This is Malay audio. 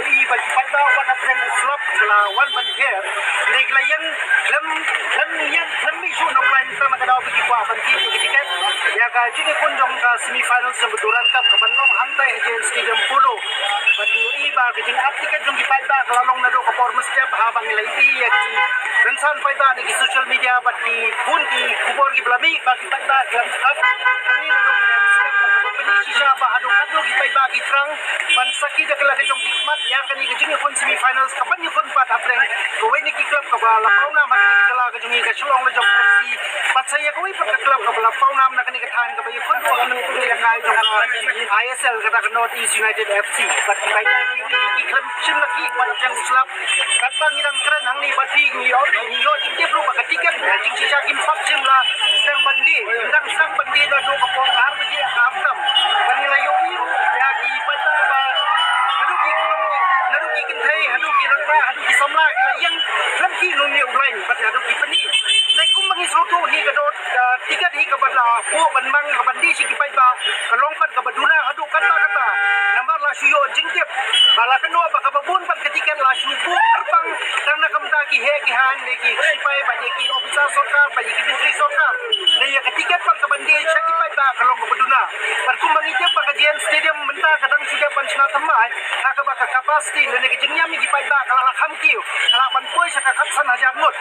i ba ki pada wan apreng slap la wan ban her nek la yang lam mi su no wan ta ma ka daw ki kwa ban ki tiket ya ka jini kun jong ka semi final sa Buturan Cup ka bandong hangtay against Stadium Pulo pati iba ka jing up tiket jong ipalda kalalong na do ka for step habang nila ya ki rensan paida ni ki social media pati pun ki kubor ki blami ba ki palda club up ani na do ni step ka pani siya ba adu kadu ki paida ki trang pansaki da kala ka jong dikmat ya kani ka jing kun semi finals ka pan kun pat apreng ko ni ki club ka ba la pauna ma ki kala ka jong ka sulong la jong FC pat saya ko pat club ka ba pauna na kani ka than ka ba kun do kan ku yang ngai jong ISL ka ta North East United FC pat ki paida ki club sim la ki wan jang slap kat bang irang kran hang ni bati ni ni yo jing ke pro ba ka tiket jing si kim pak sim la sang bandi indang sang bandi da do ka po ar bi aftam kani la yo iru ya ki paida ba haduki kintai haduki rangba haduki samla yang lam ki no ni ulain pat haduki pani nai kum mangi soto hi ka dot tiket hi ka badla po banmang ka bandi si ki pai ba kalong pat ka baduna hadu kata nambar la suyo jingkep bala keno ba ka babun pat ka tiket la subu arbang karena kamta ki he ki han ne ki sipai ba ki officer sarkar ba ki menteri sarkar ne ya ka tiket pat ka bandi si ki pai ba kalong ka baduna par kum mangi te ba ka jian stadium menta kadang sudah pancna tamai ka ba ka kapasiti ne ki jingnya mi ki pai ba kala kham ki kala ban poi sa ka khatsan hajar mut